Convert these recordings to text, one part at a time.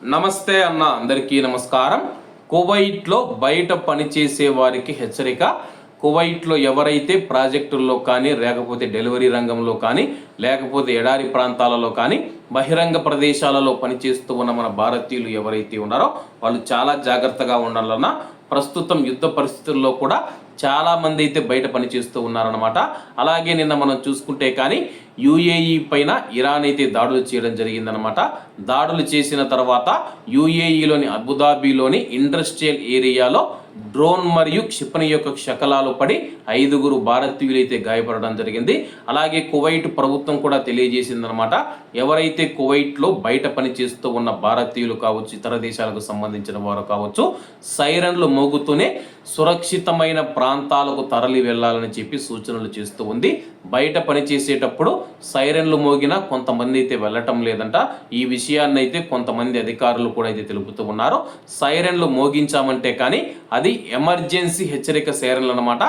నమస్తే అన్న, అందరికీ నమస్కారం. కువైట్లో బయట పనిచేసే వారికి హెచ్చరిక. కువైట్లో ఎవరైతే ప్రాజెక్టుల్లో కానీ, లేకపోతే డెలివరీ రంగంలో కానీ, లేకపోతే ఎడారి ప్రాంతాలలో కానీ, బహిరంగ ప్రదేశాలలో పనిచేస్తూ ఉన్న మన భారతీయులు ఎవరైతే ఉన్నారో వాళ్ళు చాలా జాగ్రత్తగా ఉండాలన్న. ప్రస్తుతం యుద్ధ పరిస్థితుల్లో కూడా చాలా మంది అయితే బయట పనిచేస్తూ ఉన్నారన్నమాట. అలాగే నిన్న మనం చూసుకుంటే కానీ యుఏఈ పైన ఇరాన్ అయితే దాడులు చేయడం జరిగిందనమాట. దాడులు చేసిన తర్వాత యుఏఈలోని అబుదాబిలోని ఇండస్ట్రియల్ ఏరియాలో డ్రోన్ మరియు క్షిపణి యొక్క శకలాలు పడి 5 భారతీయులు అయితే గాయపడడం జరిగింది. అలాగే కువైట్ ప్రభుత్వం కూడా తెలియజేసిందనమాట, ఎవరైతే కువైట్లో బయట పని చేస్తూ ఉన్న భారతీయులు కావచ్చు, ఇతర దేశాలకు సంబంధించిన వారు కావచ్చు, సైరన్లు మోగుతూనే సురక్షితమైన ప్రాంతాలకు తరలి వెళ్ళాలని చెప్పి సూచనలు చేస్తూ ఉంది. బయట పని చేసేటప్పుడు సైరన్లు మోగినా కొంతమంది అయితే వెళ్ళటం లేదంట. ఈ విషయాన్ని అయితే కొంతమంది అధికారులు కూడా అయితే తెలుపుతూ ఉన్నారు. సైరన్లు మోగించామంటే కానీ అది ఎమర్జెన్సీ హెచ్చరిక సైరన్లు అనమాట.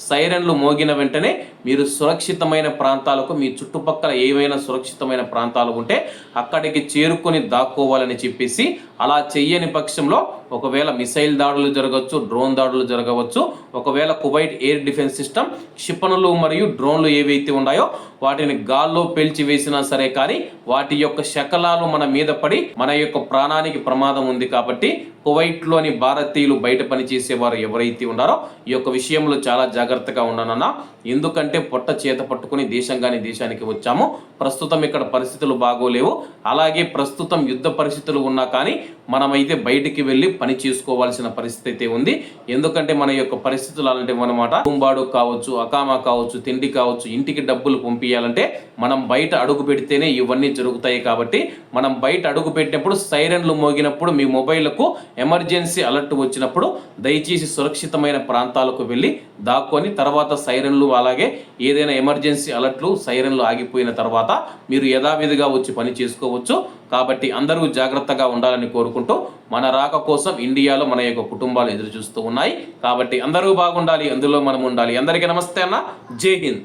సైరన్లు మోగిన వెంటనే మీరు సురక్షితమైన ప్రాంతాలకు, మీ చుట్టుపక్కల ఏవైనా సురక్షితమైన ప్రాంతాలు ఉంటే అక్కడికి చేరుకొని దాక్కోవాలని చెప్పేసి, అలా చెయ్యని పక్షంలో ఒకవేళ మిసైల్ దాడులు జరగవచ్చు, డ్రోన్ దాడులు జరగవచ్చు. ఒకవేళ కువైట్ ఎయిర్ డిఫెన్స్ సిస్టమ్ క్షిపణులు మరియు డ్రోన్లు ఏవైతే ఉన్నాయో వాటిని గాల్లో పేల్చి వేసినా సరే కానీ వాటి యొక్క శకలాలు మన మీద పడి మన యొక్క ప్రాణానికి ప్రమాదం ఉంది. కాబట్టి కువైట్లోని భారతీయులు బయట పనిచేసేవారు ఎవరైతే ఉన్నారో ఈ యొక్క విషయంలో చాలా జాగ్రత్తగా ఉండనన్నా. ఎందుకంటే పొట్ట చేత పట్టుకుని దేశానికి వచ్చాము. ప్రస్తుతం ఇక్కడ పరిస్థితులు బాగోలేవు. అలాగే ప్రస్తుతం యుద్ధ పరిస్థితులు ఉన్నా కానీ మనమైతే బయటికి వెళ్ళి పని చేసుకోవాల్సిన పరిస్థితి అయితే ఉంది. ఎందుకంటే మన యొక్క పరిస్థితులు అలాంటివి అన్నమాట. కుంబాడు కావచ్చు, అకామా కావచ్చు, తిండి కావచ్చు, ఇంటికి డబ్బులు పంపించాలంటే మనం బయట అడుగు పెడితేనే ఇవన్నీ జరుగుతాయి. కాబట్టి మనం బయట అడుగు పెట్టినప్పుడు సైరన్లు మోగినప్పుడు మీ మొబైల్కు ఎమర్జెన్సీ అలర్ట్ వచ్చినప్పుడు దయచేసి సురక్షితమైన ప్రాంతాలకు వెళ్ళి దాక్కొని తర్వాత సైరన్లు, అలాగే ఏదైనా ఎమర్జెన్సీ అలర్ట్లు, సైరన్లు ఆగిపోయిన తర్వాత మీరు యథావిధిగా వచ్చి పని చేసుకోవచ్చు. కాబట్టి అందరూ జాగ్రత్తగా ఉండాలని కోరుకుంటూ, మన రాక కోసం ఇండియాలో మన యొక్క కుటుంబాలు ఎదురు చూస్తూ ఉన్నాయి. కాబట్టి అందరూ బాగుండాలి, అందులో మనం ఉండాలి. అందరికీ నమస్తే అన్న, జై హింద్.